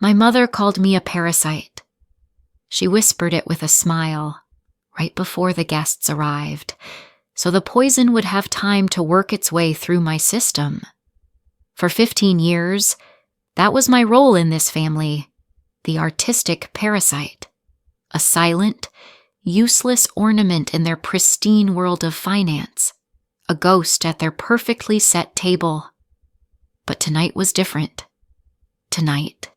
My mother called me a parasite. She whispered it with a smile, right before the guests arrived, so the poison would have time to work its way through my system. For 15 years, that was my role in this family, the artistic parasite, a silent, useless ornament in their pristine world of finance, a ghost at their perfectly set table. But tonight was different. Tonight,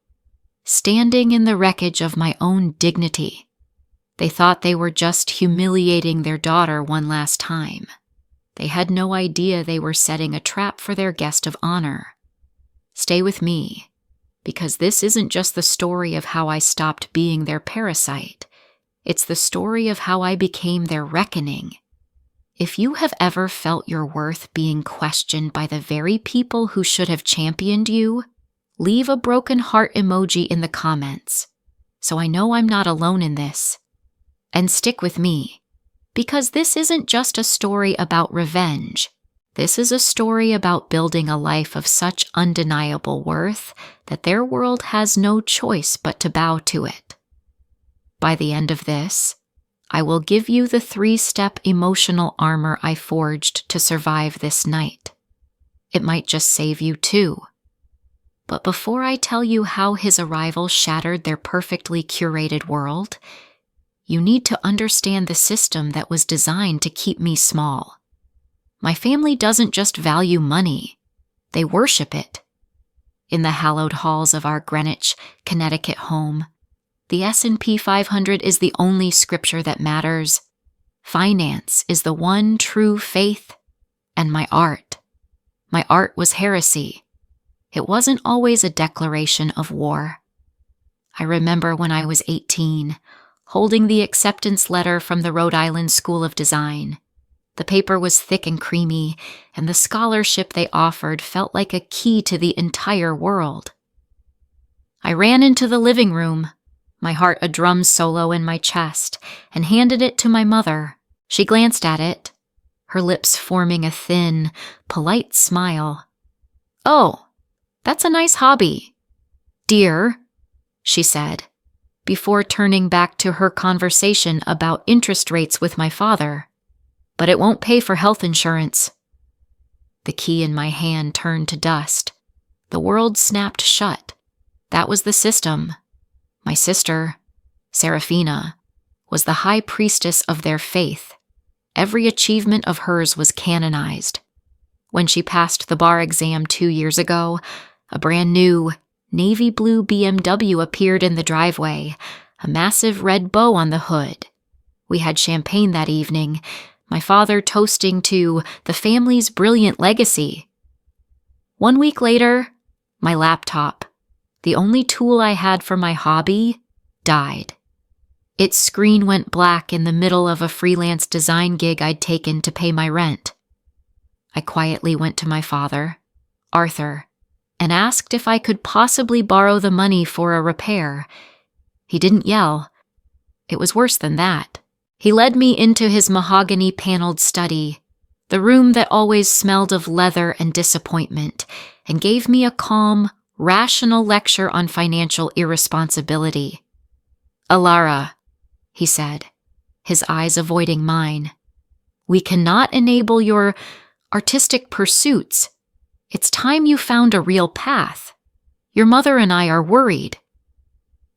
standing in the wreckage of my own dignity, they thought they were just humiliating their daughter one last time. They had no idea they were setting a trap for their guest of honor. Stay with me, because this isn't just the story of how I stopped being their parasite. It's the story of how I became their reckoning. If you have ever felt your worth being questioned by the very people who should have championed you, leave a broken heart emoji in the comments, so I know I'm not alone in this. And stick with me, because this isn't just a story about revenge. This is a story about building a life of such undeniable worth that their world has no choice but to bow to it. By the end of this, I will give you the 3-step emotional armor I forged to survive this night. It might just save you too. But before I tell you how his arrival shattered their perfectly curated world, you need to understand the system that was designed to keep me small. My family doesn't just value money, they worship it. In the hallowed halls of our Greenwich, Connecticut home, the S&P 500 is the only scripture that matters. Finance is the one true faith, and my art was heresy. It wasn't always a declaration of war. I remember when I was 18, holding the acceptance letter from the Rhode Island School of Design. The paper was thick and creamy, and the scholarship they offered felt like a key to the entire world. I ran into the living room, my heart a drum solo in my chest, and handed it to my mother. She glanced at it, her lips forming a thin, polite smile. "Oh, that's a nice hobby, dear," she said, before turning back to her conversation about interest rates with my father. "But it won't pay for health insurance." The key in my hand turned to dust. The world snapped shut. That was the system. My sister, Serafina, was the high priestess of their faith. Every achievement of hers was canonized. When she passed the bar exam 2 years ago, a brand new navy blue BMW appeared in the driveway, a massive red bow on the hood. We had champagne that evening, my father toasting to the family's brilliant legacy. 1 week later, my laptop, the only tool I had for my hobby, died. Its screen went black in the middle of a freelance design gig I'd taken to pay my rent. I quietly went to my father, Arthur, and asked if I could possibly borrow the money for a repair. He didn't yell. It was worse than that. He led me into his mahogany-paneled study, the room that always smelled of leather and disappointment, and gave me a calm, rational lecture on financial irresponsibility. "Alara," he said, his eyes avoiding mine, "we cannot enable your artistic pursuits. It's time you found a real path. Your mother and I are worried."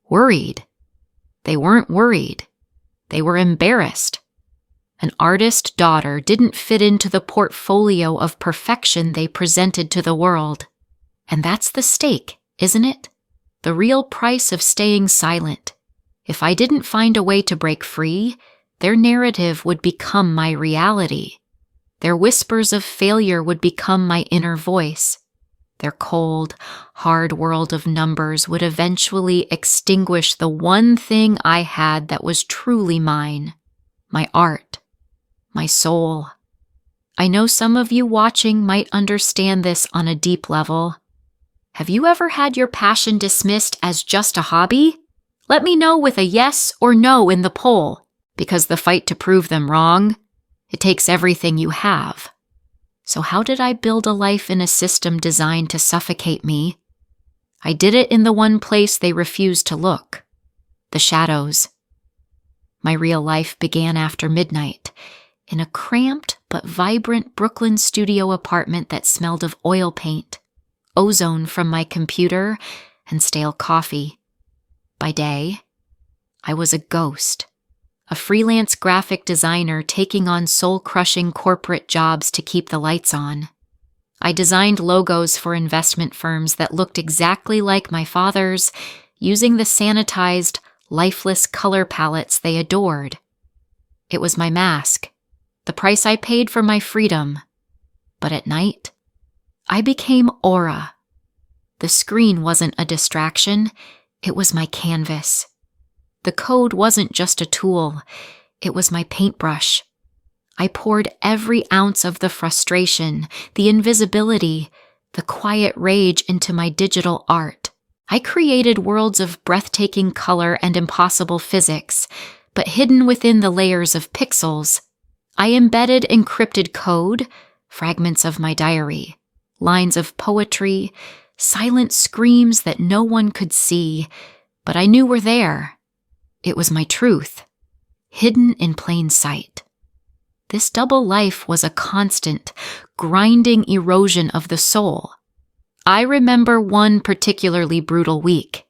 Worried? They weren't worried. They were embarrassed. An artist daughter didn't fit into the portfolio of perfection they presented to the world. And that's the stake, isn't it? The real price of staying silent. If I didn't find a way to break free, their narrative would become my reality. Their whispers of failure would become my inner voice. Their cold, hard world of numbers would eventually extinguish the one thing I had that was truly mine, my art, my soul. I know some of you watching might understand this on a deep level. Have you ever had your passion dismissed as just a hobby? Let me know with a yes or no in the poll, because the fight to prove them wrong, it takes everything you have. So how did I build a life in a system designed to suffocate me? I did it in the one place they refused to look, the shadows. My real life began after midnight, in a cramped but vibrant Brooklyn studio apartment that smelled of oil paint, ozone from my computer, and stale coffee. By day, I was a ghost, a freelance graphic designer taking on soul-crushing corporate jobs to keep the lights on. I designed logos for investment firms that looked exactly like my father's, using the sanitized, lifeless color palettes they adored. It was my mask, the price I paid for my freedom. But at night, I became Aura. The screen wasn't a distraction, it was my canvas. The code wasn't just a tool, it was my paintbrush. I poured every ounce of the frustration, the invisibility, the quiet rage into my digital art. I created worlds of breathtaking color and impossible physics, but hidden within the layers of pixels, I embedded encrypted code, fragments of my diary, lines of poetry, silent screams that no one could see, but I knew were there. It was my truth, hidden in plain sight. This double life was a constant, grinding erosion of the soul. I remember one particularly brutal week.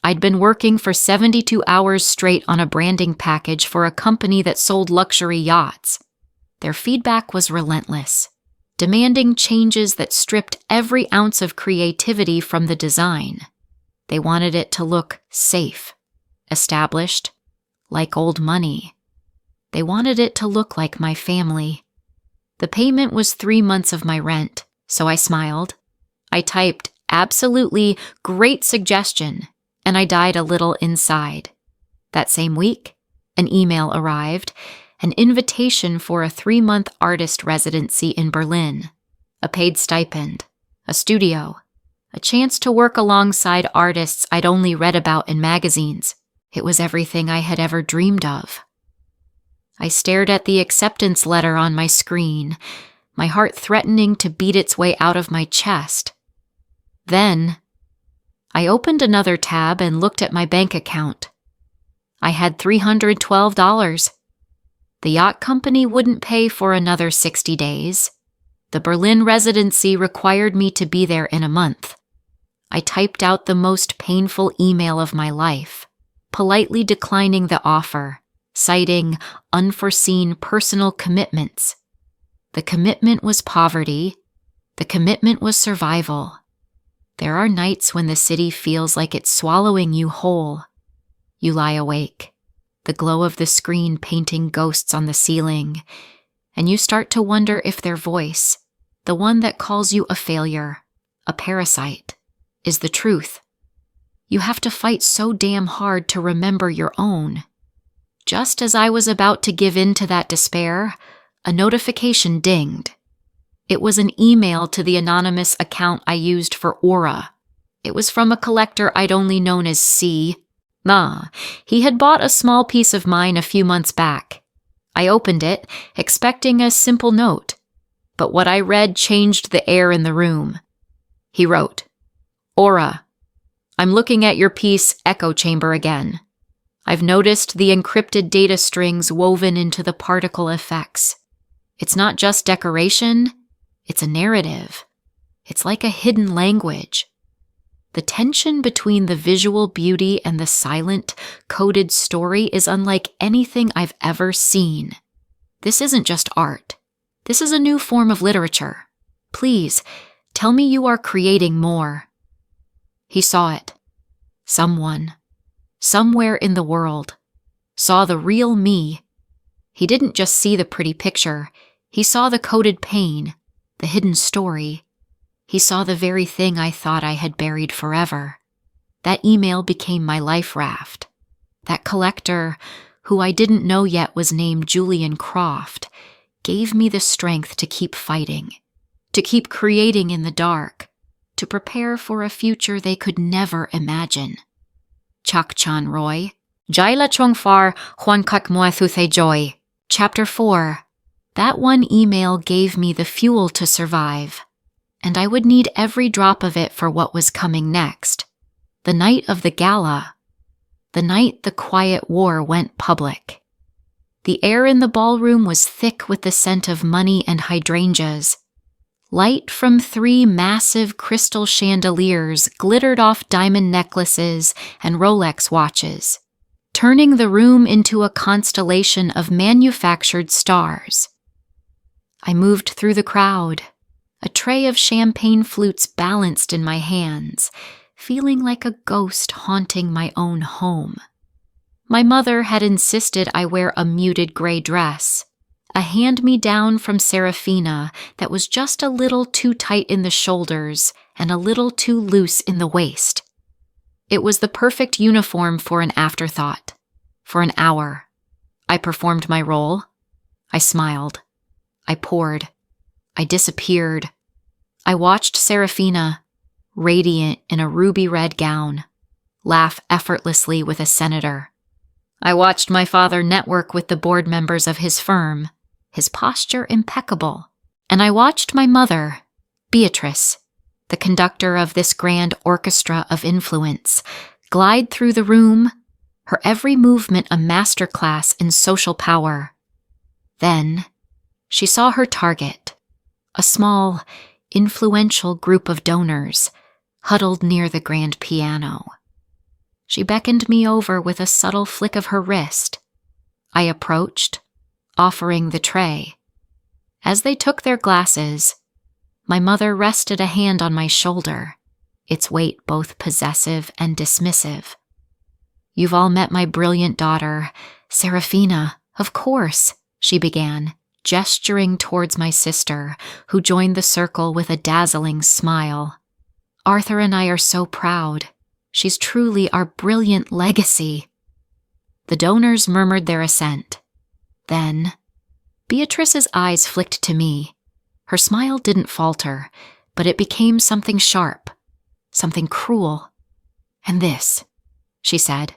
I'd been working for 72 hours straight on a branding package for a company that sold luxury yachts. Their feedback was relentless, demanding changes that stripped every ounce of creativity from the design. They wanted it to look safe, established, like old money. They wanted it to look like my family. The payment was 3 months of my rent, so I smiled. I typed, "Absolutely great suggestion," and I died a little inside. That same week, an email arrived, an invitation for a 3-month artist residency in Berlin, a paid stipend, a studio, a chance to work alongside artists I'd only read about in magazines. It was everything I had ever dreamed of. I stared at the acceptance letter on my screen, my heart threatening to beat its way out of my chest. Then, I opened another tab and looked at my bank account. I had $312. The yacht company wouldn't pay for another 60 days. The Berlin residency required me to be there in a month. I typed out the most painful email of my life, politely declining the offer, citing unforeseen personal commitments. The commitment was poverty. The commitment was survival. There are nights when the city feels like it's swallowing you whole. You lie awake, the glow of the screen painting ghosts on the ceiling, and you start to wonder if their voice, the one that calls you a failure, a parasite, is the truth. You have to fight so damn hard to remember your own. Just as I was about to give in to that despair, a notification dinged. It was an email to the anonymous account I used for Aura. It was from a collector I'd only known as C. He had bought a small piece of mine a few months back. I opened it, expecting a simple note, but what I read changed the air in the room. He wrote, "Aura, I'm looking at your piece Echo Chamber again. I've noticed the encrypted data strings woven into the particle effects. It's not just decoration, it's a narrative. It's like a hidden language. The tension between the visual beauty and the silent, coded story is unlike anything I've ever seen. This isn't just art. This is a new form of literature. Please, tell me you are creating more." He saw it. Someone, somewhere in the world, saw the real me. He didn't just see the pretty picture. He saw the coded pain, the hidden story. He saw the very thing I thought I had buried forever. That email became my life raft. That collector, who I didn't know yet was named Julian Croft, gave me the strength to keep fighting, to keep creating in the dark, to prepare for a future they could never imagine. Chak Chan Roy, Jaila Chongfar Juan Kak Moathuthe Joy. Chapter 4. That one email gave me the fuel to survive. and I would need every drop of it for what was coming next. The night of the gala. The night the quiet war went public. The air in the ballroom was thick with the scent of money and hydrangeas. Light from 3 massive crystal chandeliers glittered off diamond necklaces and Rolex watches, turning the room into a constellation of manufactured stars. I moved through the crowd, a tray of champagne flutes balanced in my hands, feeling like a ghost haunting my own home. My mother had insisted I wear a muted gray dress, a hand-me-down from Serafina that was just a little too tight in the shoulders and a little too loose in the waist. It was the perfect uniform for an afterthought. For an hour, I performed my role. I smiled. I poured. I disappeared. I watched Serafina, radiant in a ruby-red gown, laugh effortlessly with a senator. I watched my father network with the board members of his firm, his posture impeccable, and I watched my mother, Beatrice, the conductor of this grand orchestra of influence, glide through the room, her every movement a masterclass in social power. Then, she saw her target, a small, influential group of donors, huddled near the grand piano. She beckoned me over with a subtle flick of her wrist. I approached, offering the tray. As they took their glasses, my mother rested a hand on my shoulder, its weight both possessive and dismissive. "You've all met my brilliant daughter, Serafina, of course," she began, gesturing towards my sister, who joined the circle with a dazzling smile. "Arthur and I are so proud. She's truly our brilliant legacy." The donors murmured their assent. Then, Beatrice's eyes flicked to me. Her smile didn't falter, but it became something sharp, something cruel. "And this," she said,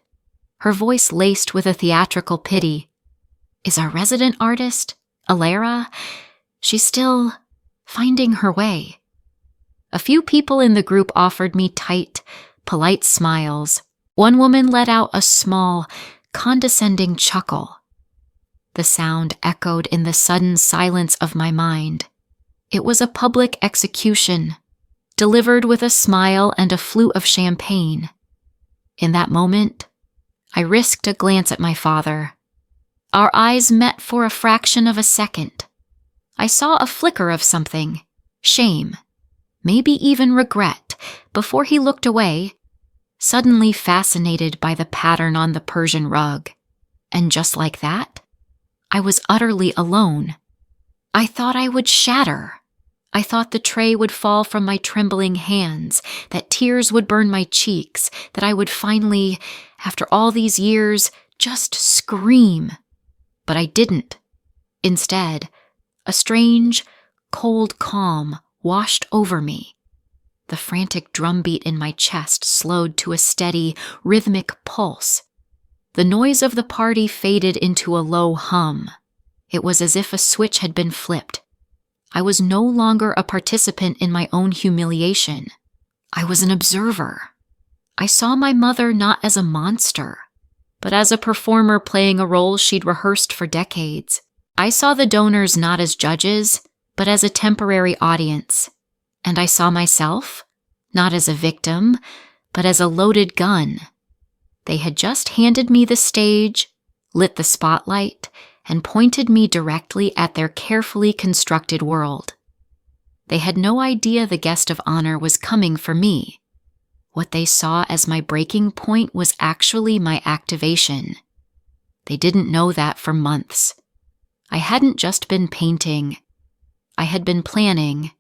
her voice laced with a theatrical pity, "is our resident artist, Alara. She's still finding her way." A few people in the group offered me tight, polite smiles. One woman let out a small, condescending chuckle. The sound echoed in the sudden silence of my mind. It was a public execution, delivered with a smile and a flute of champagne. In that moment, I risked a glance at my father. Our eyes met for a fraction of a second. I saw a flicker of something, shame, maybe even regret, before he looked away, suddenly fascinated by the pattern on the Persian rug. And just like that, I was utterly alone. I thought I would shatter. I thought the tray would fall from my trembling hands, that tears would burn my cheeks, that I would finally, after all these years, just scream. But I didn't. Instead, a strange, cold calm washed over me. The frantic drumbeat in my chest slowed to a steady, rhythmic pulse. The noise of the party faded into a low hum. It was as if a switch had been flipped. I was no longer a participant in my own humiliation. I was an observer. I saw my mother not as a monster, but as a performer playing a role she'd rehearsed for decades. I saw the donors not as judges, but as a temporary audience. And I saw myself, not as a victim, but as a loaded gun. They had just handed me the stage, lit the spotlight, and pointed me directly at their carefully constructed world. They had no idea the guest of honor was coming for me. What they saw as my breaking point was actually my activation. They didn't know that for months. I hadn't just been painting. I had been planning.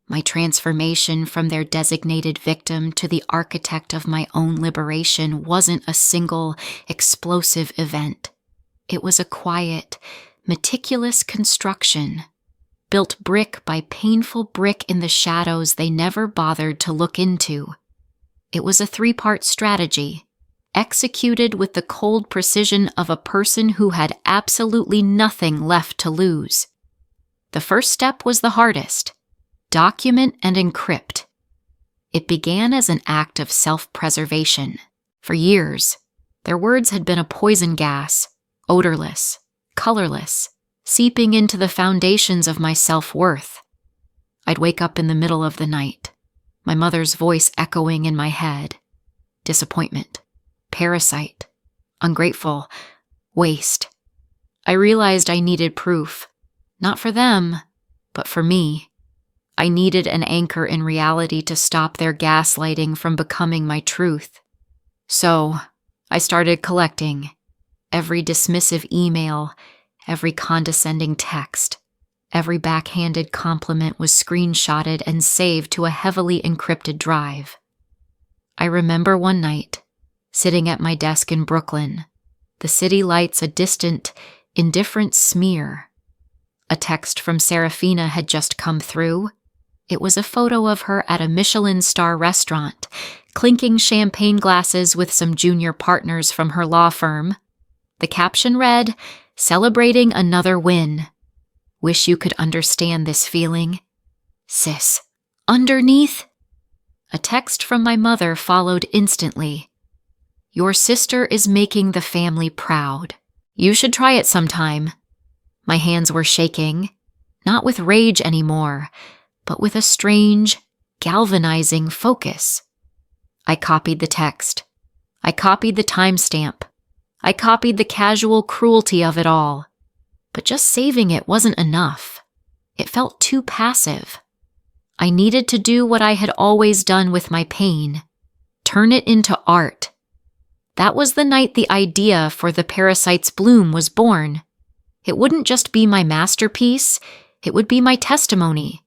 My transformation from their designated victim to the architect of my own liberation wasn't a single, explosive event. It was a quiet, meticulous construction, built brick by painful brick in the shadows they never bothered to look into. It was a 3-part strategy, executed with the cold precision of a person who had absolutely nothing left to lose. The first step was the hardest. document and encrypt. It began as an act of self-preservation. For years, their words had been a poison gas, odorless, colorless, seeping into the foundations of my self-worth. I'd wake up in the middle of the night, my mother's voice echoing in my head. Disappointment, parasite, ungrateful, waste. I realized I needed proof, not for them, but for me. I needed an anchor in reality to stop their gaslighting from becoming my truth. So, I started collecting every dismissive email, every condescending text. Every backhanded compliment was screenshotted and saved to a heavily encrypted drive. I remember one night, sitting at my desk in Brooklyn, the city lights a distant, indifferent smear. A text from Serafina had just come through. It was a photo of her at a Michelin star restaurant, clinking champagne glasses with some junior partners from her law firm. The caption read, "Celebrating another win. Wish you could understand this feeling. Sis." Underneath, a text from my mother followed instantly. "Your sister is making the family proud. You should try it sometime." My hands were shaking, not with rage anymore, but with a strange, galvanizing focus. I copied the text. I copied the timestamp. I copied the casual cruelty of it all. But just saving it wasn't enough. It felt too passive. I needed to do what I had always done with my pain. Turn it into art. That was the night the idea for the Parasite's Bloom was born. It wouldn't just be my masterpiece, it would be my testimony.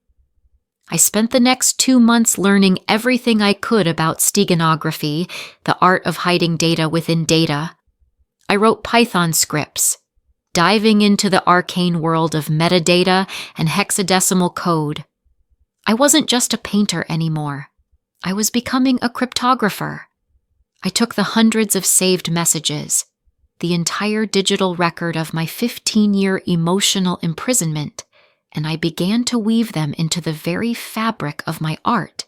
I spent the next 2 months learning everything I could about steganography, the art of hiding data within data. I wrote Python scripts, diving into the arcane world of metadata and hexadecimal code. I wasn't just a painter anymore. I was becoming a cryptographer. I took the hundreds of saved messages, the entire digital record of my 15-year emotional imprisonment, and I began to weave them into the very fabric of my art.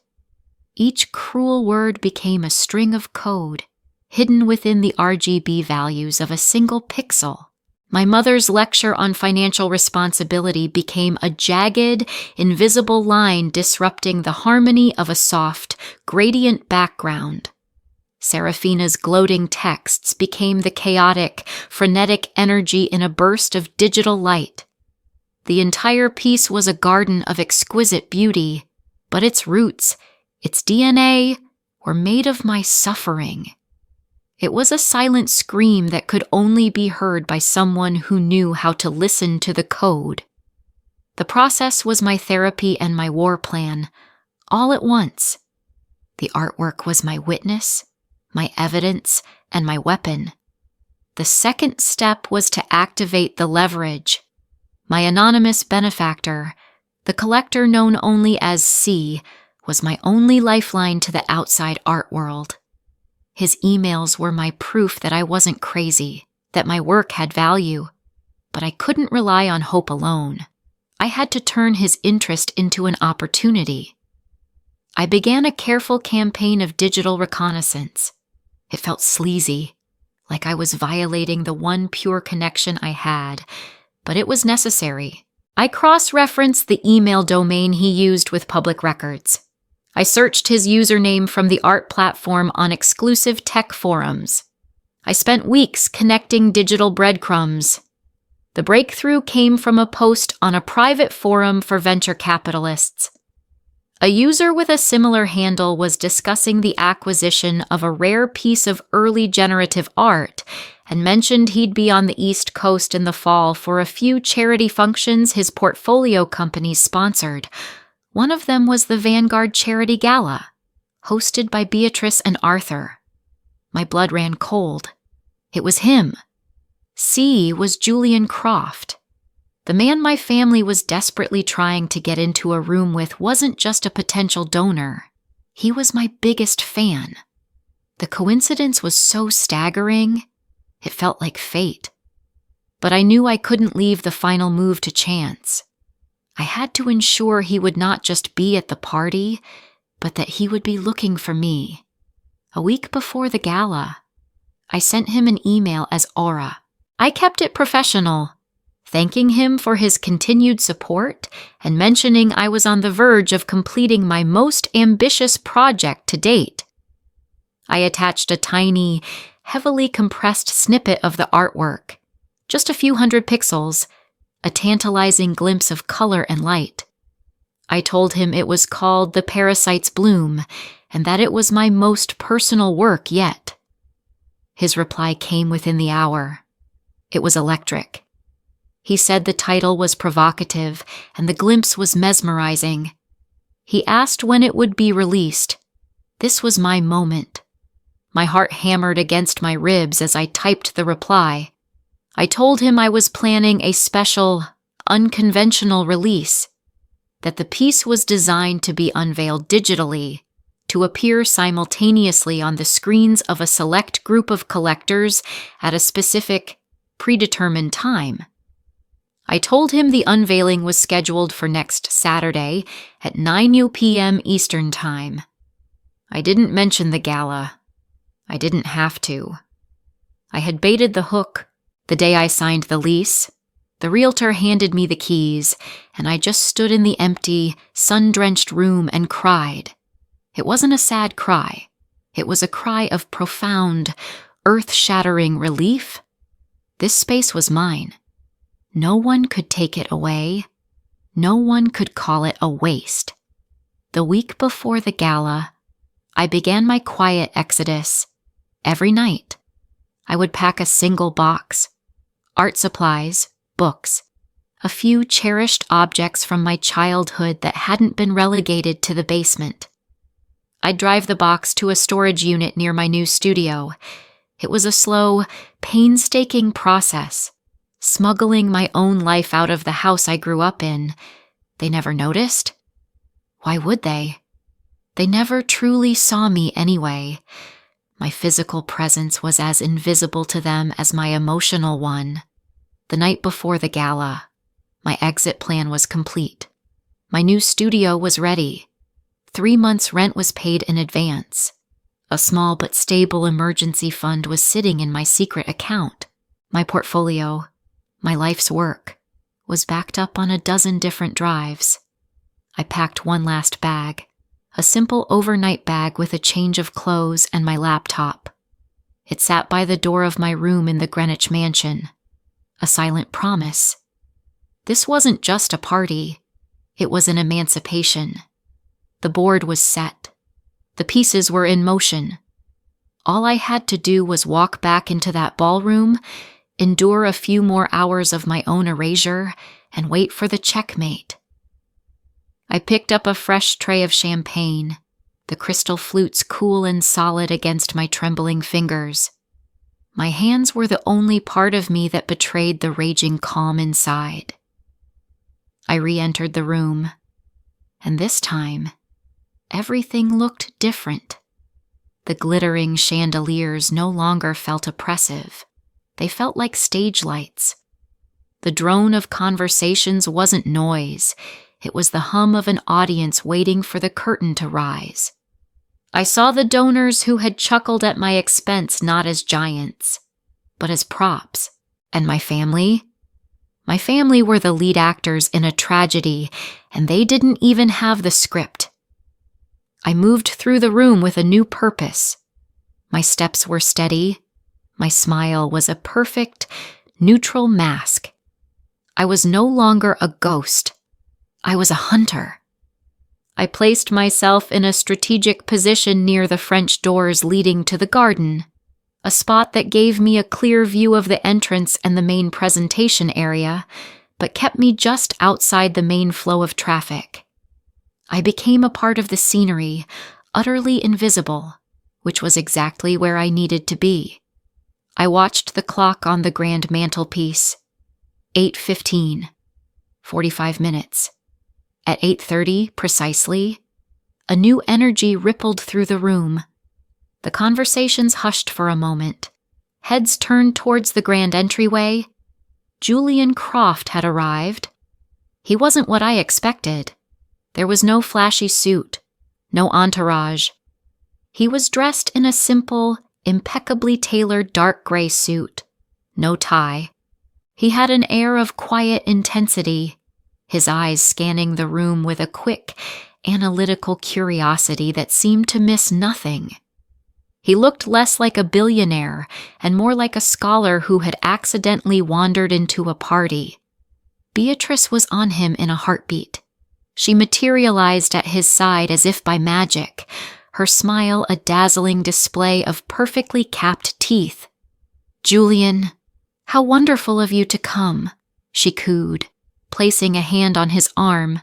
Each cruel word became a string of code, hidden within the RGB values of a single pixel. My mother's lecture on financial responsibility became a jagged, invisible line disrupting the harmony of a soft, gradient background. Serafina's gloating texts became the chaotic, frenetic energy in a burst of digital light. The entire piece was a garden of exquisite beauty, but its roots, its DNA, were made of my suffering. It was a silent scream that could only be heard by someone who knew how to listen to the code. The process was my therapy and my war plan, all at once. The artwork was my witness, my evidence, and my weapon. The second step was to activate the leverage. My anonymous benefactor, the collector known only as C, was my only lifeline to the outside art world. His emails were my proof that I wasn't crazy, that my work had value. But I couldn't rely on hope alone. I had to turn his interest into an opportunity. I began a careful campaign of digital reconnaissance. It felt sleazy, like I was violating the one pure connection I had, but it was necessary. I cross-referenced the email domain he used with public records. I searched his username from the art platform on exclusive tech forums. I spent weeks connecting digital breadcrumbs. The breakthrough came from a post on a private forum for venture capitalists. A user with a similar handle was discussing the acquisition of a rare piece of early generative art and mentioned he'd be on the East Coast in the fall for a few charity functions his portfolio companies sponsored. One of them was the Vanguard Charity Gala, hosted by Beatrice and Arthur. My blood ran cold. It was him. C was Julian Croft. The man my family was desperately trying to get into a room with wasn't just a potential donor. He was my biggest fan. The coincidence was so staggering, it felt like fate. But I knew I couldn't leave the final move to chance. I had to ensure he would not just be at the party, but that he would be looking for me. A week before the gala, I sent him an email as Aura. I kept it professional, thanking him for his continued support and mentioning I was on the verge of completing my most ambitious project to date. I attached a tiny, heavily compressed snippet of the artwork, just a few hundred pixels, a tantalizing glimpse of color and light. I told him it was called The Parasite's Bloom and that it was my most personal work yet. His reply came within the hour. It was electric. He said the title was provocative and the glimpse was mesmerizing. He asked when it would be released. This was my moment. My heart hammered against my ribs as I typed the reply. I told him I was planning a special, unconventional release, that the piece was designed to be unveiled digitally, to appear simultaneously on the screens of a select group of collectors at a specific, predetermined time. I told him the unveiling was scheduled for next Saturday at 9 p.m. Eastern Time. I didn't mention the gala. I didn't have to. I had baited the hook. The day I signed the lease, the realtor handed me the keys, and I just stood in the empty, sun-drenched room and cried. It wasn't a sad cry. It was a cry of profound, earth-shattering relief. This space was mine. No one could take it away. No one could call it a waste. The week before the gala, I began my quiet exodus. Every night, I would pack a single box, art supplies, books, a few cherished objects from my childhood that hadn't been relegated to the basement. I'd drive the box to a storage unit near my new studio. It was a slow, painstaking process, smuggling my own life out of the house I grew up in. They never noticed. Why would they? They never truly saw me anyway. My physical presence was as invisible to them as my emotional one. The night before the gala, my exit plan was complete. My new studio was ready. 3 months' rent was paid in advance. A small but stable emergency fund was sitting in my secret account. My portfolio, my life's work, was backed up on a dozen different drives. I packed one last bag. A simple overnight bag with a change of clothes and my laptop. It sat by the door of my room in the Greenwich mansion. A silent promise. This wasn't just a party. It was an emancipation. The board was set. The pieces were in motion. All I had to do was walk back into that ballroom, endure a few more hours of my own erasure, and wait for the checkmate. I picked up a fresh tray of champagne, the crystal flutes cool and solid against my trembling fingers. My hands were the only part of me that betrayed the raging calm inside. I re-entered the room, and this time, everything looked different. The glittering chandeliers no longer felt oppressive. They felt like stage lights. The drone of conversations wasn't noise. It was the hum of an audience waiting for the curtain to rise. I saw the donors who had chuckled at my expense not as giants, but as props. And my family? My family were the lead actors in a tragedy, and they didn't even have the script. I moved through the room with a new purpose. My steps were steady. My smile was a perfect, neutral mask. I was no longer a ghost. I was a hunter. I placed myself in a strategic position near the French doors leading to the garden, a spot that gave me a clear view of the entrance and the main presentation area, but kept me just outside the main flow of traffic. I became a part of the scenery, utterly invisible, which was exactly where I needed to be. I watched the clock on the grand mantelpiece. 8:15. 45 minutes. At 8:30, precisely, a new energy rippled through the room. The conversations hushed for a moment. Heads turned towards the grand entryway. Julian Croft had arrived. He wasn't what I expected. There was no flashy suit, no entourage. He was dressed in a simple, impeccably tailored dark gray suit, no tie. He had an air of quiet intensity, his eyes scanning the room with a quick, analytical curiosity that seemed to miss nothing. He looked less like a billionaire and more like a scholar who had accidentally wandered into a party. Beatrice was on him in a heartbeat. She materialized at his side as if by magic, her smile a dazzling display of perfectly capped teeth. "Julian, how wonderful of you to come," she cooed, placing a hand on his arm.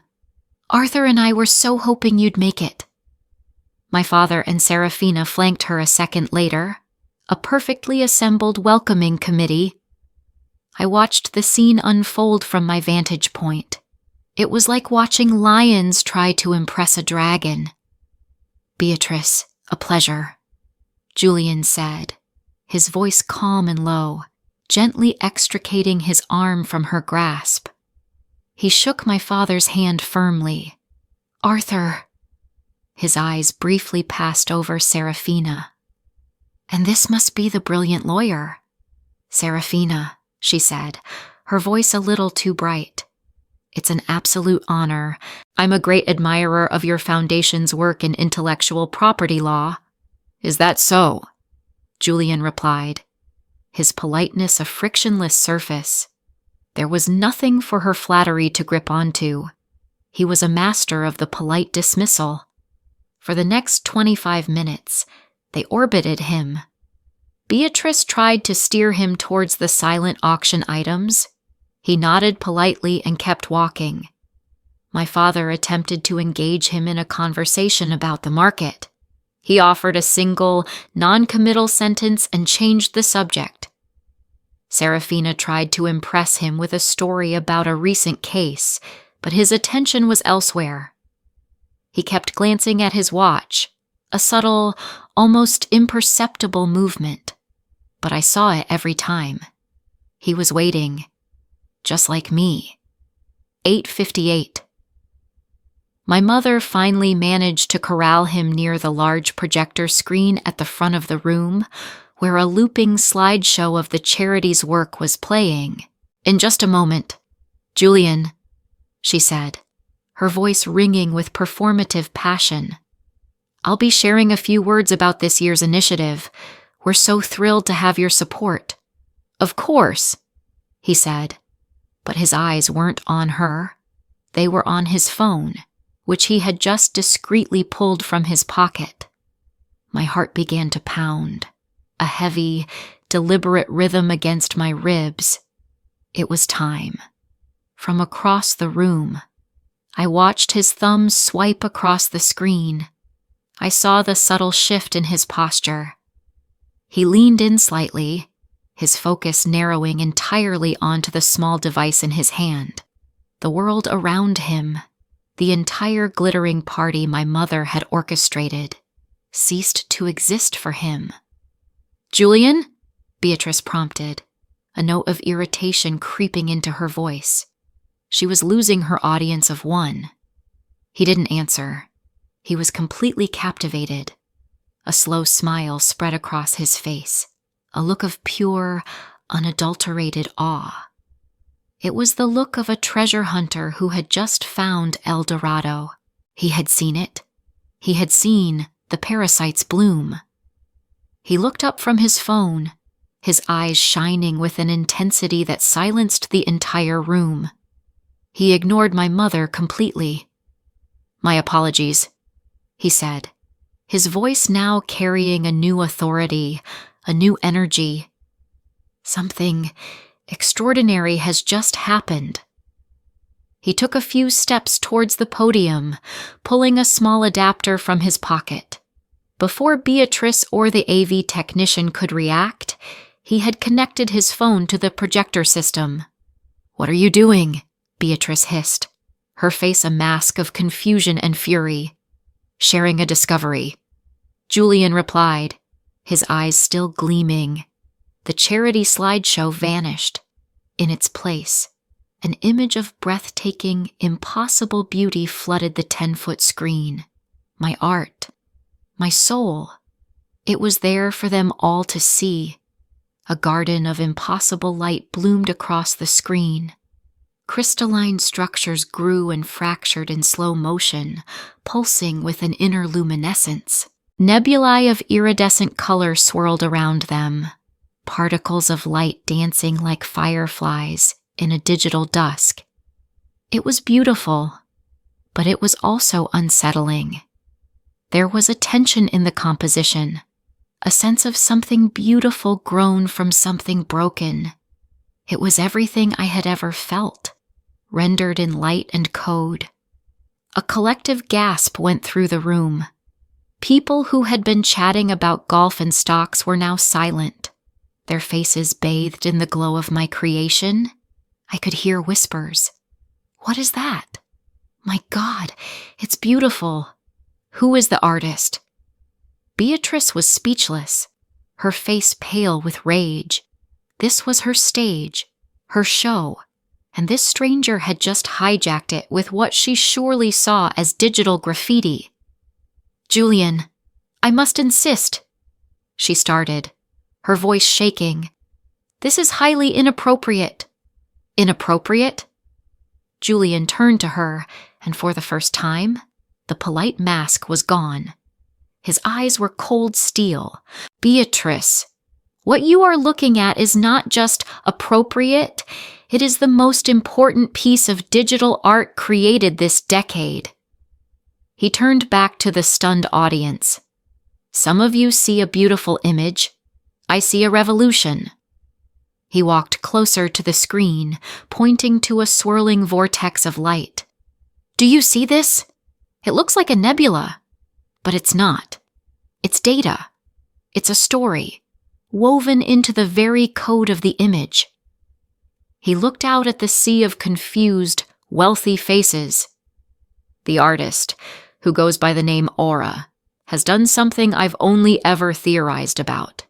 "Arthur and I were so hoping you'd make it." My father and Serafina flanked her a second later, a perfectly assembled welcoming committee. I watched the scene unfold from my vantage point. It was like watching lions try to impress a dragon. "Beatrice, a pleasure," Julian said, his voice calm and low, gently extricating his arm from her grasp. He shook my father's hand firmly. "Arthur." His eyes briefly passed over Serafina. "And this must be the brilliant lawyer." "Serafina," she said, her voice a little too bright. "It's an absolute honor. I'm a great admirer of your foundation's work in intellectual property law." "Is that so?" Julian replied, his politeness a frictionless surface. There was nothing for her flattery to grip onto. He was a master of the polite dismissal. For the next 25 minutes, they orbited him. Beatrice tried to steer him towards the silent auction items. He nodded politely and kept walking. My father attempted to engage him in a conversation about the market. He offered a single, non-committal sentence and changed the subject. Serafina tried to impress him with a story about a recent case, but his attention was elsewhere. He kept glancing at his watch, a subtle, almost imperceptible movement, but I saw it every time. He was waiting, just like me. 8:58. My mother finally managed to corral him near the large projector screen at the front of the room, where a looping slideshow of the charity's work was playing. "In just a moment. Julian," she said, her voice ringing with performative passion. "I'll be sharing a few words about this year's initiative. We're so thrilled to have your support." "Of course," he said, but his eyes weren't on her. They were on his phone, which he had just discreetly pulled from his pocket. My heart began to pound, a heavy, deliberate rhythm against my ribs. It was time. From across the room, I watched his thumbs swipe across the screen. I saw the subtle shift in his posture. He leaned in slightly, his focus narrowing entirely onto the small device in his hand. The world around him, the entire glittering party my mother had orchestrated, ceased to exist for him. "Julian?" Beatrice prompted, a note of irritation creeping into her voice. She was losing her audience of one. He didn't answer. He was completely captivated. A slow smile spread across his face, a look of pure, unadulterated awe. It was the look of a treasure hunter who had just found El Dorado. He had seen it. He had seen the parasite's bloom. He looked up from his phone, his eyes shining with an intensity that silenced the entire room. He ignored my mother completely. "My apologies," he said, his voice now carrying a new authority, a new energy. "Something extraordinary has just happened." He took a few steps towards the podium, pulling a small adapter from his pocket. Before Beatrice or the AV technician could react, he had connected his phone to the projector system. "What are you doing?" Beatrice hissed, her face a mask of confusion and fury. "Sharing a discovery," Julian replied, his eyes still gleaming. The charity slideshow vanished. In its place, An image of breathtaking, impossible beauty flooded the 10-foot screen. My art. My soul. It was there for them all to see. A garden of impossible light bloomed across the screen. Crystalline structures grew and fractured in slow motion, pulsing with an inner luminescence. Nebulae of iridescent color swirled around them, particles of light dancing like fireflies in a digital dusk. It was beautiful, but it was also unsettling. There was a tension in the composition, a sense of something beautiful grown from something broken. It was everything I had ever felt, rendered in light and code. A collective gasp went through the room. People who had been chatting about golf and stocks were now silent, their faces bathed in the glow of my creation. I could hear whispers. What is that? My God, it's beautiful. Who is the artist? Beatrice was speechless, her face pale with rage. This was her stage, her show, and this stranger had just hijacked it with what she surely saw as digital graffiti. Julian, I must insist, she started, her voice shaking. This is highly inappropriate. Inappropriate? Julian turned to her, and for the first time, the polite mask was gone. His eyes were cold steel. Beatrice, what you are looking at is not just appropriate, it is the most important piece of digital art created this decade. He turned back to the stunned audience. Some of you see a beautiful image. I see a revolution. He walked closer to the screen, pointing to a swirling vortex of light. Do you see this? It looks like a nebula, but it's not. It's data. It's a story, woven into the very code of the image. He looked out at the sea of confused, wealthy faces. The artist, who goes by the name Aura, has done something I've only ever theorized about.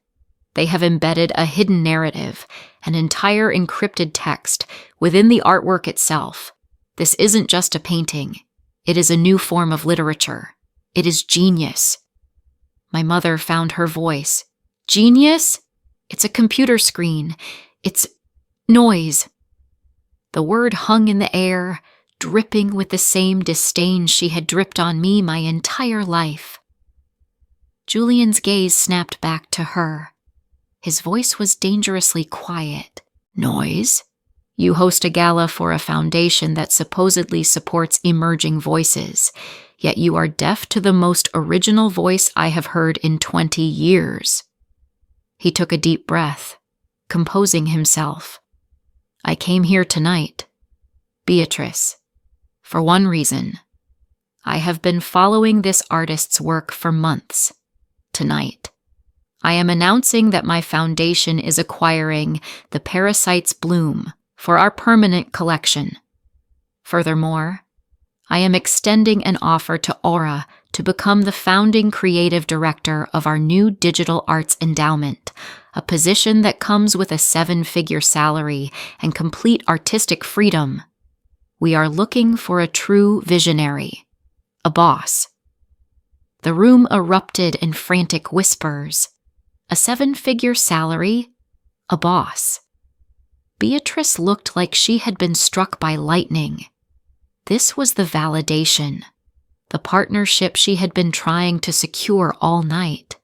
They have embedded a hidden narrative, an entire encrypted text, within the artwork itself. This isn't just a painting. It is a new form of literature. It is genius. My mother found her voice. Genius? It's a computer screen. It's noise. The word hung in the air, dripping with the same disdain she had dripped on me my entire life. Julian's gaze snapped back to her. His voice was dangerously quiet. Noise? You host a gala for a foundation that supposedly supports emerging voices, yet you are deaf to the most original voice I have heard in 20 years. He took a deep breath, composing himself. I came here tonight, Beatrice, for one reason. I have been following this artist's work for months. Tonight, I am announcing that my foundation is acquiring the Parasite's Bloom for our permanent collection. Furthermore, I am extending an offer to Aura to become the founding creative director of our new digital arts endowment, a position that comes with a 7-figure salary and complete artistic freedom. We are looking for a true visionary, a boss. The room erupted in frantic whispers. A 7-figure salary, a boss. Beatrice looked like she had been struck by lightning. This was the validation, the partnership she had been trying to secure all night,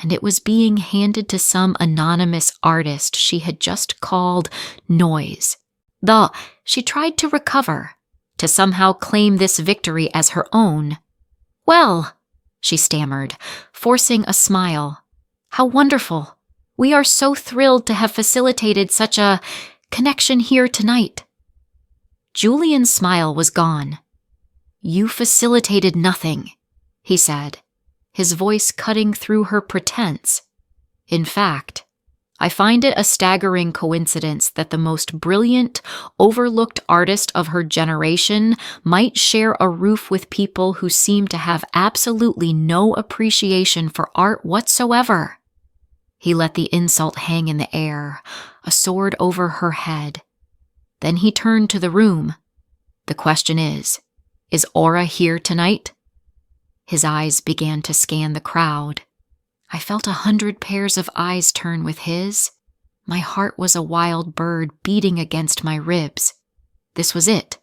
and it was being handed to some anonymous artist she had just called Noise. She tried to recover, to somehow claim this victory as her own. Well, she stammered, forcing a smile. How wonderful. We are so thrilled to have facilitated such a connection here tonight. Julian's smile was gone. You facilitated nothing, he said, his voice cutting through her pretense. In fact, I find it a staggering coincidence that the most brilliant, overlooked artist of her generation might share a roof with people who seem to have absolutely no appreciation for art whatsoever. He let the insult hang in the air, a sword over her head. Then he turned to the room. "The question is Aura here tonight?" His eyes began to scan the crowd. I felt 100 pairs of eyes turn with his. My heart was a wild bird beating against my ribs. This was it.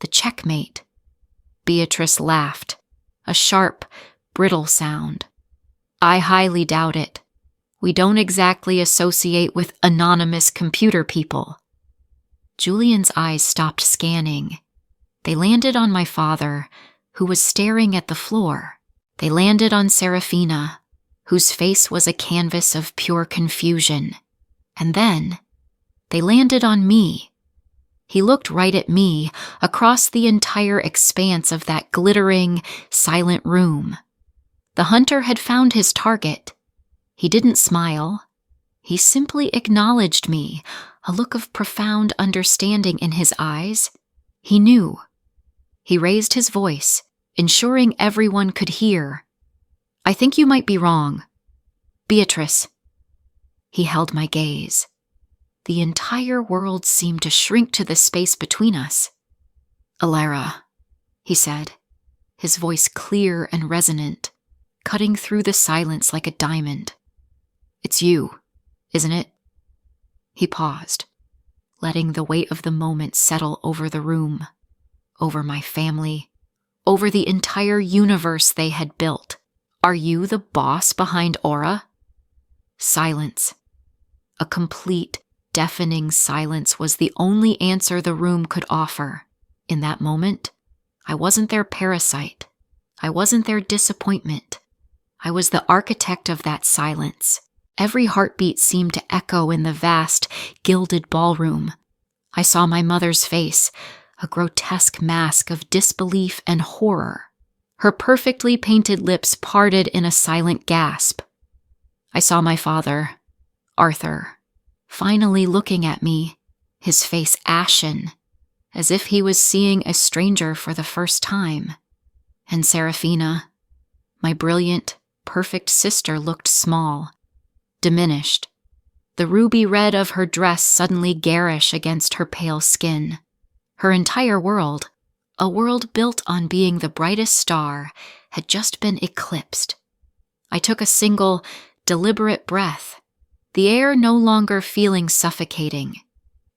The checkmate. Beatrice laughed. A sharp, brittle sound. "I highly doubt it. We don't exactly associate with anonymous computer people." Julian's eyes stopped scanning. They landed on my father, who was staring at the floor. They landed on Serafina, whose face was a canvas of pure confusion. And then, they landed on me. He looked right at me, across the entire expanse of that glittering, silent room. The hunter had found his target. He didn't smile. He simply acknowledged me, a look of profound understanding in his eyes. He knew. He raised his voice, ensuring everyone could hear. "I think you might be wrong. Beatrice." He held my gaze. The entire world seemed to shrink to the space between us. "Alara," he said, his voice clear and resonant, cutting through the silence like a diamond. "It's you, isn't it?" He paused, letting the weight of the moment settle over the room, over my family, over the entire universe they had built. "Are you the boss behind Aura?" Silence. A complete, deafening silence was the only answer the room could offer. In that moment, I wasn't their parasite. I wasn't their disappointment. I was the architect of that silence. Every heartbeat seemed to echo in the vast, gilded ballroom. I saw my mother's face, a grotesque mask of disbelief and horror. Her perfectly painted lips parted in a silent gasp. I saw my father, Arthur, finally looking at me, his face ashen, as if he was seeing a stranger for the first time. And Serafina, my brilliant, perfect sister, looked small, diminished, the ruby red of her dress suddenly garish against her pale skin. Her entire world, a world built on being the brightest star, had just been eclipsed. I took a single, deliberate breath, the air no longer feeling suffocating.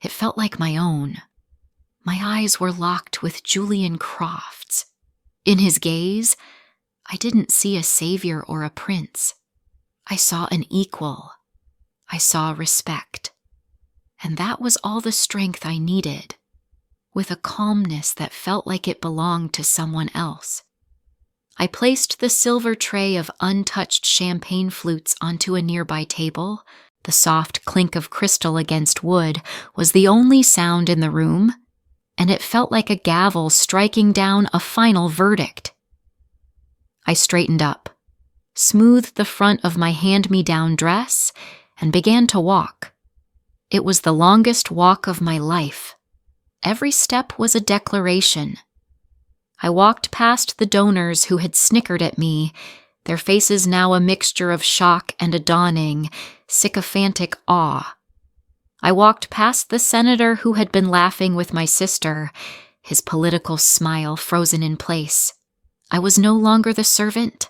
It felt like my own. My eyes were locked with Julian Croft's. In his gaze, I didn't see a savior or a prince. I saw an equal. I saw respect. And that was all the strength I needed, with a calmness that felt like it belonged to someone else. I placed the silver tray of untouched champagne flutes onto a nearby table. The soft clink of crystal against wood was the only sound in the room, and it felt like a gavel striking down a final verdict. I straightened up, smoothed the front of my hand-me-down dress, and began to walk. It was the longest walk of my life. Every step was a declaration. I walked past the donors who had snickered at me, their faces now a mixture of shock and a dawning, sycophantic awe. I walked past the senator who had been laughing with my sister, his political smile frozen in place. I was no longer the servant.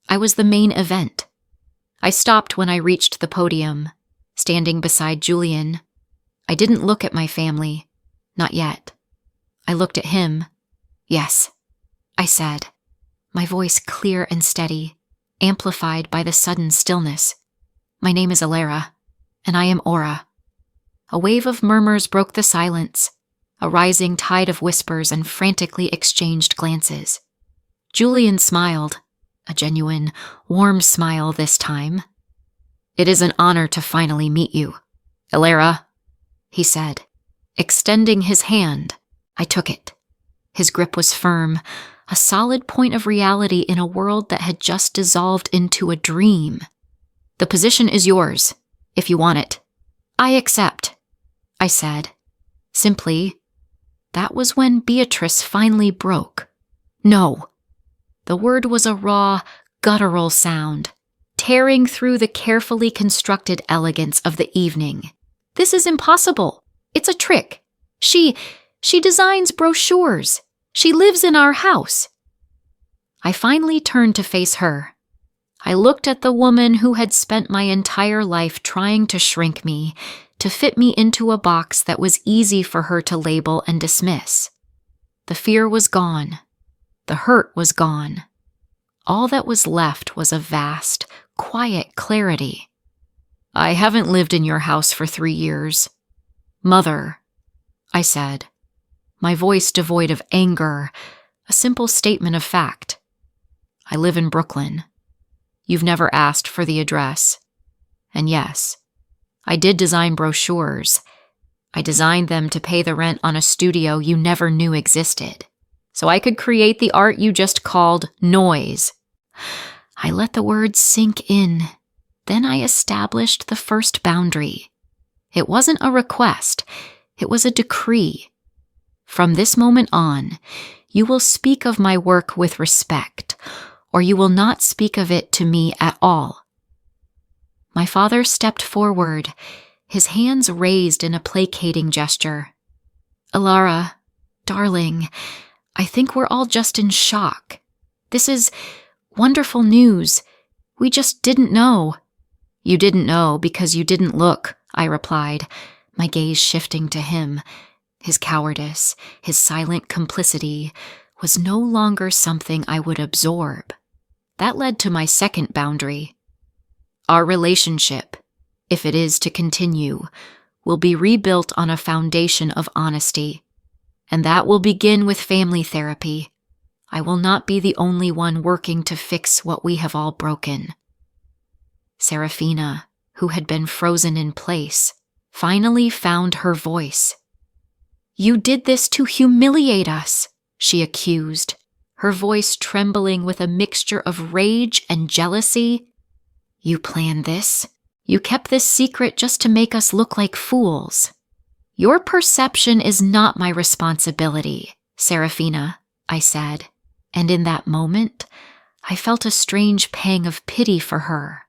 I was the main event. I stopped when I reached the podium, standing beside Julian. I didn't look at my family. Not yet. I looked at him. "Yes," I said, my voice clear and steady, amplified by the sudden stillness. "My name is Alara, and I am Aura." A wave of murmurs broke the silence, a rising tide of whispers and frantically exchanged glances. Julian smiled, a genuine, warm smile this time. "It is an honor to finally meet you, Alara," he said, extending his hand. I took it. His grip was firm, a solid point of reality in a world that had just dissolved into a dream. "The position is yours, if you want it." "I accept," I said. Simply, that was when Beatrice finally broke. "No." The word was a raw, guttural sound, tearing through the carefully constructed elegance of the evening. "This is impossible. It's a trick. She designs brochures. She lives in our house." I finally turned to face her. I looked at the woman who had spent my entire life trying to shrink me, to fit me into a box that was easy for her to label and dismiss. The fear was gone. The hurt was gone. All that was left was a vast, quiet clarity. "I haven't lived in your house for 3 years. Mother," I said, my voice devoid of anger, a simple statement of fact. "I live in Brooklyn. You've never asked for the address. And yes, I did design brochures. I designed them to pay the rent on a studio you never knew existed, so I could create the art you just called noise." I let the words sink in. Then I established the first boundary. It wasn't a request. It was a decree. "From this moment on, you will speak of my work with respect, or you will not speak of it to me at all." My father stepped forward, his hands raised in a placating gesture. "Alara, darling, I think we're all just in shock. This is wonderful news. We just didn't know." "You didn't know because you didn't look," I replied, my gaze shifting to him. His cowardice, his silent complicity, was no longer something I would absorb. That led to my second boundary. "Our relationship, if it is to continue, will be rebuilt on a foundation of honesty, and that will begin with family therapy. I will not be the only one working to fix what we have all broken." Serafina, who had been frozen in place, finally found her voice. "You did this to humiliate us," she accused, her voice trembling with a mixture of rage and jealousy. "You planned this. You kept this secret just to make us look like fools. Your perception is not my responsibility, Serafina," I said, and in that moment, I felt a strange pang of pity for her.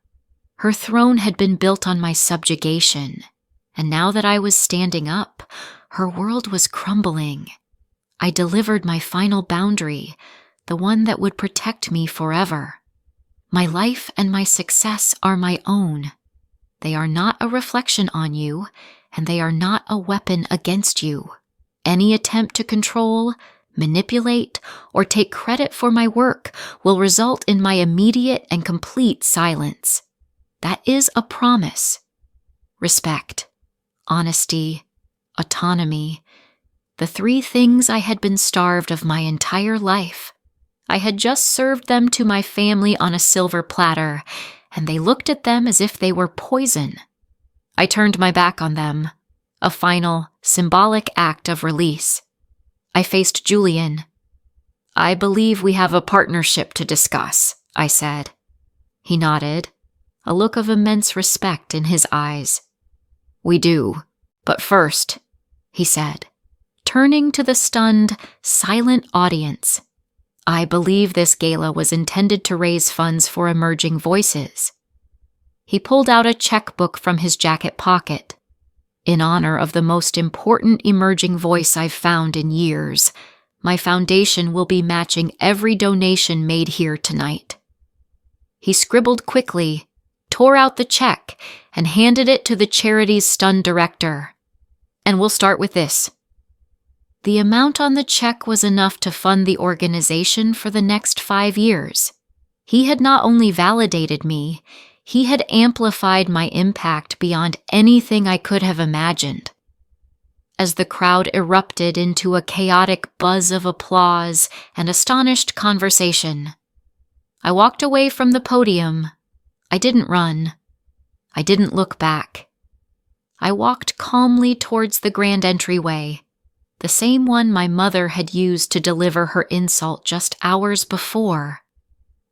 Her throne had been built on my subjugation, and now that I was standing up, her world was crumbling. I delivered my final boundary, the one that would protect me forever. My life and my success are my own. They are not a reflection on you, and they are not a weapon against you. Any attempt to control, manipulate, or take credit for my work will result in my immediate and complete silence. That is a promise. Respect, honesty, autonomy, the 3 things I had been starved of my entire life. I had just served them to my family on a silver platter, and they looked at them as if they were poison. I turned my back on them, a final, symbolic act of release. I faced Julian. "I believe we have a partnership to discuss," I said. He nodded, a look of immense respect in his eyes. "We do, but first," he said, turning to the stunned, silent audience, "I believe this gala was intended to raise funds for emerging voices." He pulled out a checkbook from his jacket pocket. "In honor of the most important emerging voice I've found in years, my foundation will be matching every donation made here tonight." He scribbled quickly, tore out the check, and handed it to the charity's stunned director. "And we'll start with this." The amount on the check was enough to fund the organization for the next 5 years. He had not only validated me, he had amplified my impact beyond anything I could have imagined. As the crowd erupted into a chaotic buzz of applause and astonished conversation, I walked away from the podium. I didn't run. I didn't look back. I walked calmly towards the grand entryway, the same one my mother had used to deliver her insult just hours before.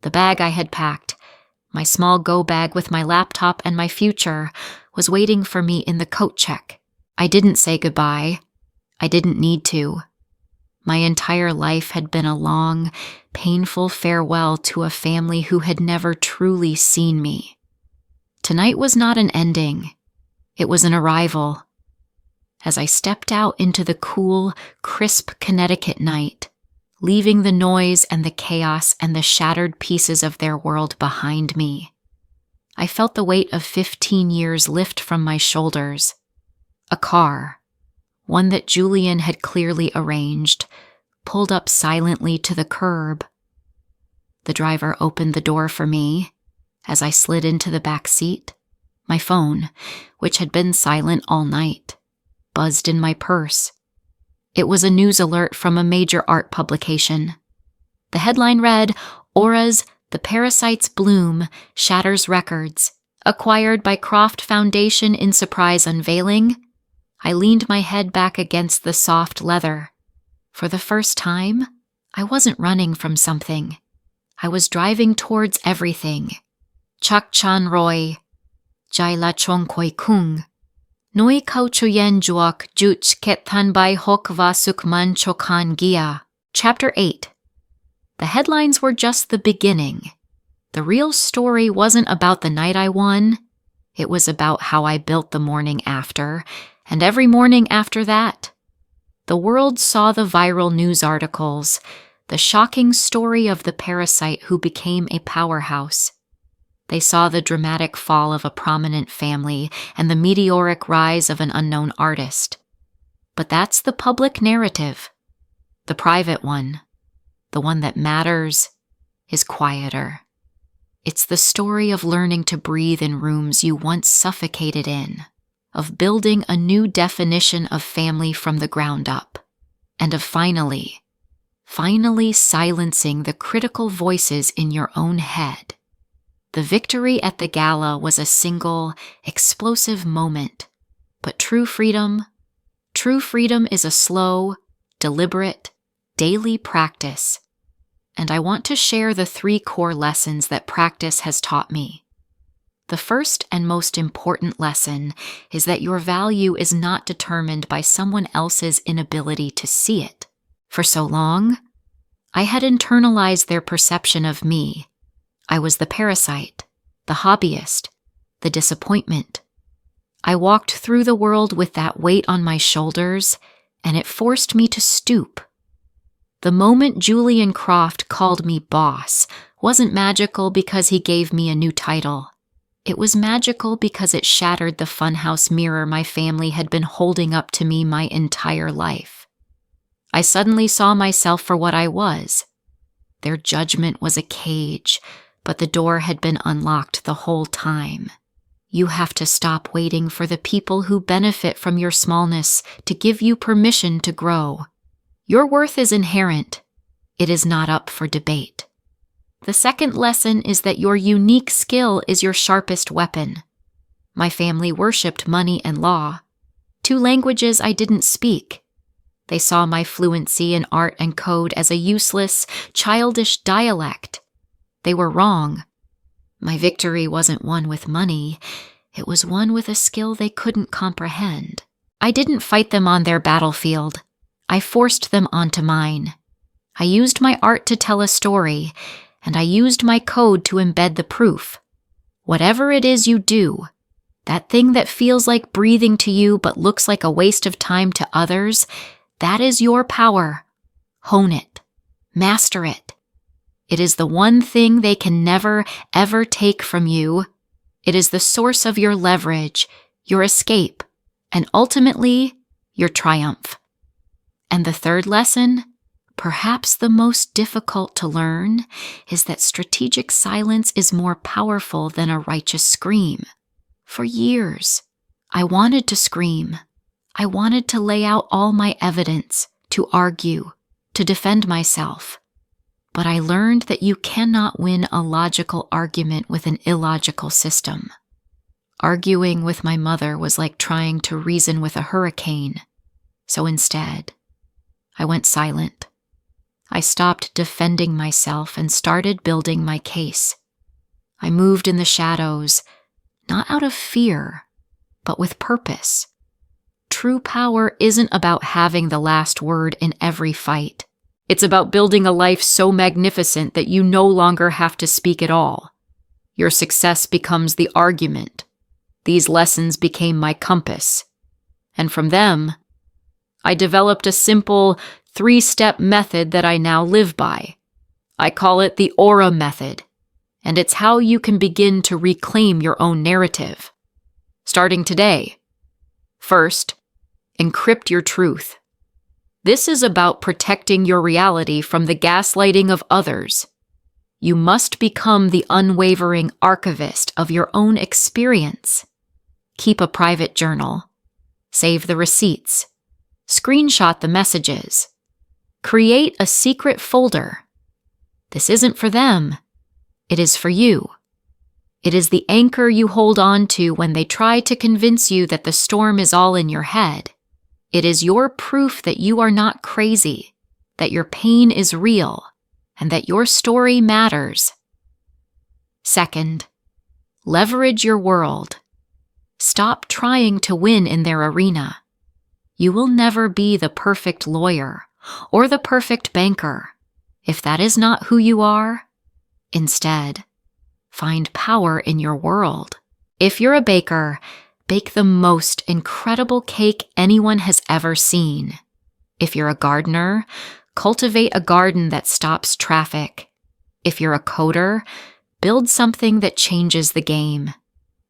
The bag I had packed, my small go bag with my laptop and my future, was waiting for me in the coat check. I didn't say goodbye. I didn't need to. My entire life had been a long, painful farewell to a family who had never truly seen me. Tonight was not an ending. It was an arrival. as I stepped out into the cool, crisp Connecticut night, leaving the noise and the chaos and the shattered pieces of their world behind me. I felt the weight of 15 years lift from my shoulders. A car, one that Julian had clearly arranged, pulled up silently to the curb. The driver opened the door for me as I slid into the back seat. My phone, which had been silent all night, buzzed in my purse. It was a news alert from a major art publication. The headline read, "Aura's The Parasite's Bloom Shatters Records, Acquired by Croft Foundation in Surprise Unveiling." I leaned my head back against the soft leather. For the first time, I wasn't running from something. I was driving towards everything. Chak chan roy, jai la chong koi kung. Noi kau chuyen juak juch ket than bai hok va suk man chokan gia. Chapter 8. The headlines were just the beginning. The real story wasn't about the night I won. It was about how I built the morning after, and every morning after that. The world saw the viral news articles, the shocking story of the parasite who became a powerhouse. They saw the dramatic fall of a prominent family and the meteoric rise of an unknown artist. But that's the public narrative. The private one, the one that matters, is quieter. It's the story of learning to breathe in rooms you once suffocated in, of building a new definition of family from the ground up, and of finally silencing the critical voices in your own head. The victory at the gala was a single, explosive moment, but true freedom is a slow, deliberate, daily practice. And I want to share the 3 core lessons that practice has taught me. The first and most important lesson is that your value is not determined by someone else's inability to see it. For so long, I had internalized their perception of me. I was the parasite, the hobbyist, the disappointment. I walked through the world with that weight on my shoulders, and it forced me to stoop. The moment Julian Croft called me boss wasn't magical because he gave me a new title. It was magical because it shattered the funhouse mirror my family had been holding up to me my entire life. I suddenly saw myself for what I was. Their judgment was a cage, but the door had been unlocked the whole time. You have to stop waiting for the people who benefit from your smallness to give you permission to grow. Your worth is inherent. It is not up for debate. The second lesson is that your unique skill is your sharpest weapon. My family worshipped money and law, 2 languages I didn't speak. They saw my fluency in art and code as a useless, childish dialect. They were wrong. My victory wasn't won with money. It was won with a skill they couldn't comprehend. I didn't fight them on their battlefield. I forced them onto mine. I used my art to tell a story, and I used my code to embed the proof. Whatever it is you do, that thing that feels like breathing to you but looks like a waste of time to others, that is your power. Hone it. Master it. It is the one thing they can never, ever take from you. It is the source of your leverage, your escape, and ultimately, your triumph. And the third lesson, perhaps the most difficult to learn, is that strategic silence is more powerful than a righteous scream. For years, I wanted to scream. I wanted to lay out all my evidence, to argue, to defend myself. But I learned that you cannot win a logical argument with an illogical system. Arguing with my mother was like trying to reason with a hurricane. So instead, I went silent. I stopped defending myself and started building my case. I moved in the shadows, not out of fear, but with purpose. True power isn't about having the last word in every fight. It's about building a life so magnificent that you no longer have to speak at all. Your success becomes the argument. These lessons became my compass. And from them, I developed a simple 3-step method that I now live by. I call it the Aura method, and it's how you can begin to reclaim your own narrative. Starting today. First, encrypt your truth. This is about protecting your reality from the gaslighting of others. You must become the unwavering archivist of your own experience. Keep a private journal. Save the receipts. Screenshot the messages. Create a secret folder. This isn't for them. It is for you. It is the anchor you hold on to when they try to convince you that the storm is all in your head. It is your proof that you are not crazy, that your pain is real, and that your story matters. Second, leverage your world. Stop trying to win in their arena. You will never be the perfect lawyer or the perfect banker. If that is not who you are, instead, find power in your world. If you're a baker, bake the most incredible cake anyone has ever seen. If you're a gardener, cultivate a garden that stops traffic. If you're a coder, build something that changes the game.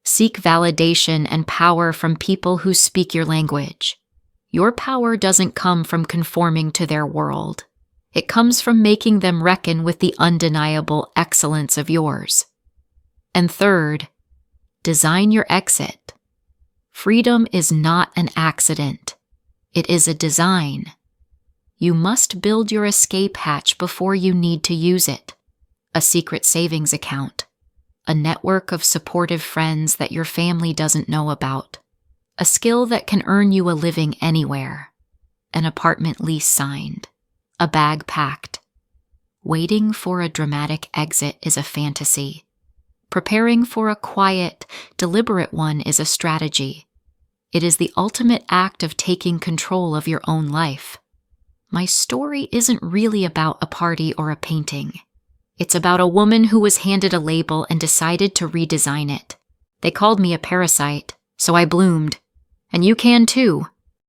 Seek validation and power from people who speak your language. Your power doesn't come from conforming to their world. It comes from making them reckon with the undeniable excellence of yours. And third, design your exit. Freedom is not an accident. It is a design. You must build your escape hatch before you need to use it. A secret savings account. A network of supportive friends that your family doesn't know about. A skill that can earn you a living anywhere. An apartment lease signed. A bag packed. Waiting for a dramatic exit is a fantasy. Preparing for a quiet, deliberate one is a strategy. It is the ultimate act of taking control of your own life. My story isn't really about a party or a painting. It's about a woman who was handed a label and decided to redesign it. They called me a parasite, so I bloomed. And you can too.